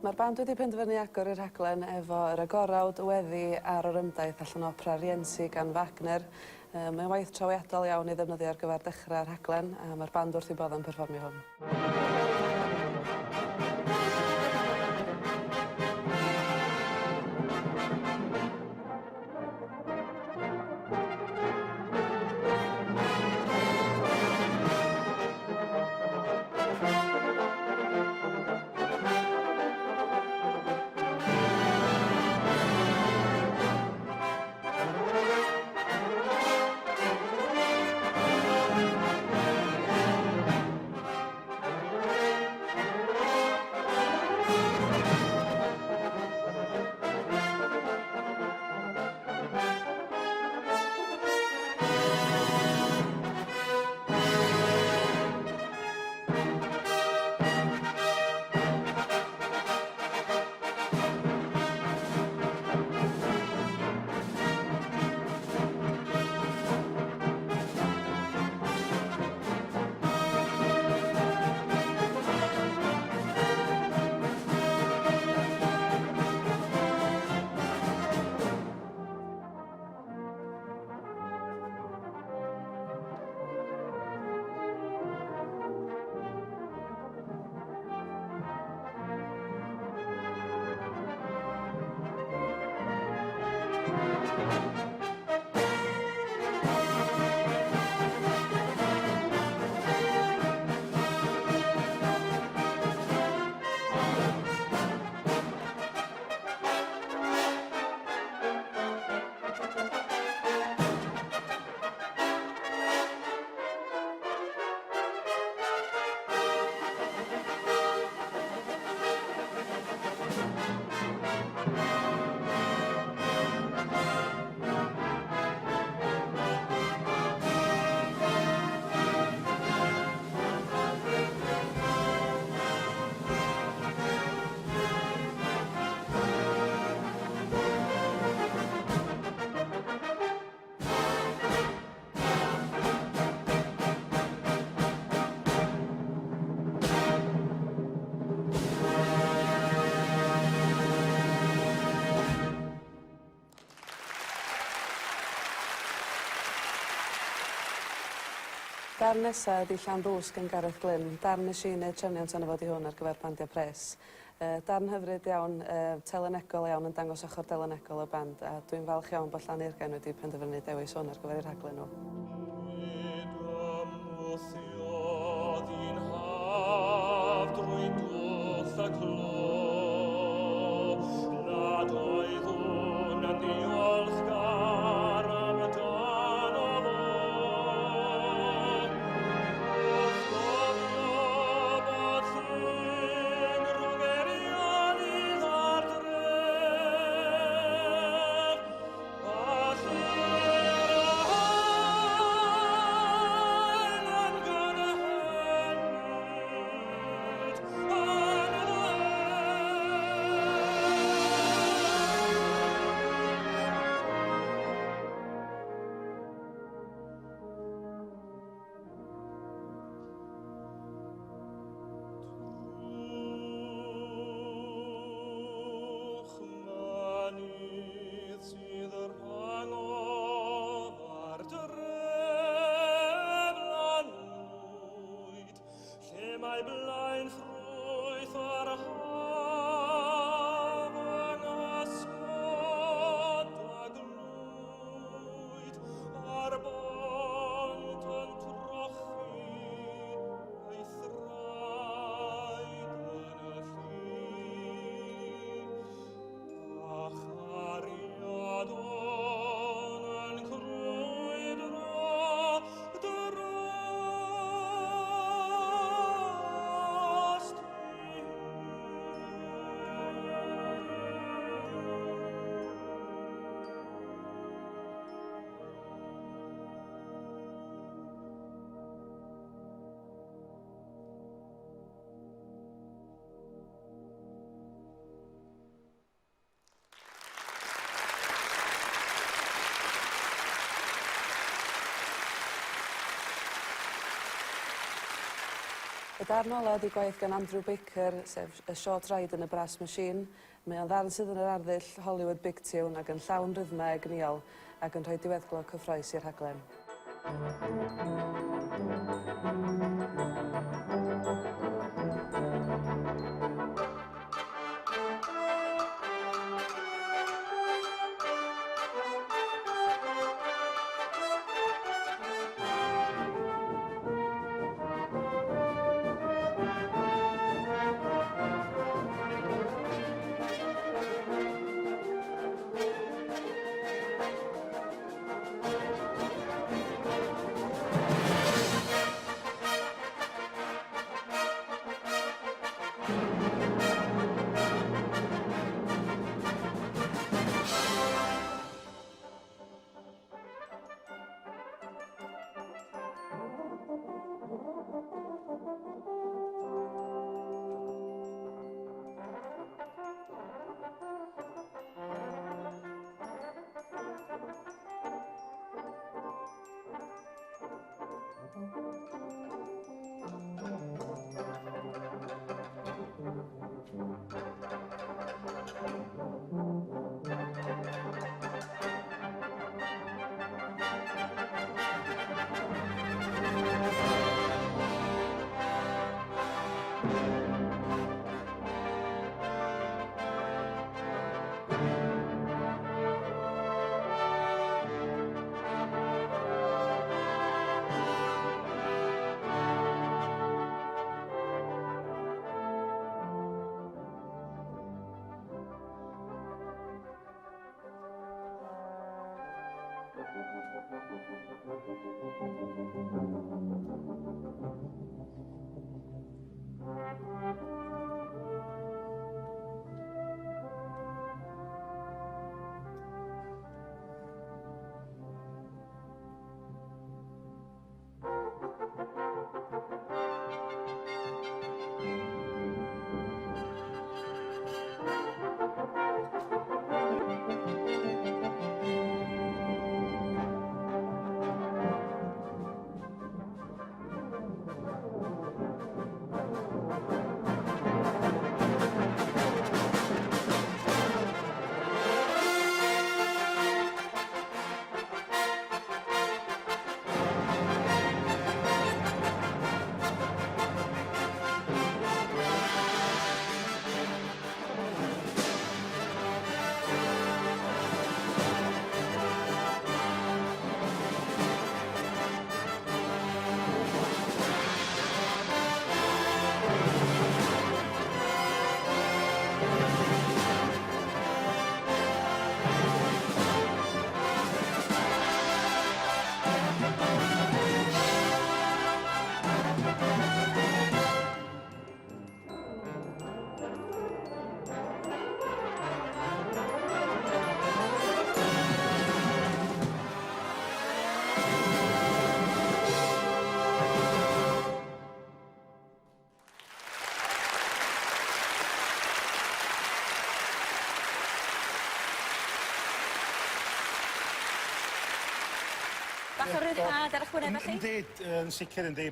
Mae'r band wedi penderfynu agor i'r rhaglen efo yr agorawd, weddi a'r orymdaith allan o opera Rienzi gan Wagner. Mae'n waith trawiadol iawn i ddefnyddio ar gyfer dechrau'r rhaglen, a mae'r band wrth 'i bodd yn perfformio hwn. Darn nesa ydi Llanddws gan Gareth Glyn. Darn nes i wneud trefniant arno fo 'di hwn ar gyfer bandiau pres. Darn hyfryd iawn, telenegol iawn yn dangos ochr delenegol y band, a dwi'n falch iawn bod Llanurgen wedi penderfynu dewis hwn ar gyfer eu rhaglen nhw. Y darn ola ydi gwaith gan Andrew Baker, sef y short ride yn y Brass Machine. Mae o'n ddarn sydd yn yr arddull Hollywood Big Tune ac yn llawn rythmau gniol ac yn rhoi diweddglo cyffroes i'r rhaglen. Bach o ryddhad ar eich wyneb felly? Yndi, yn sicr yndi.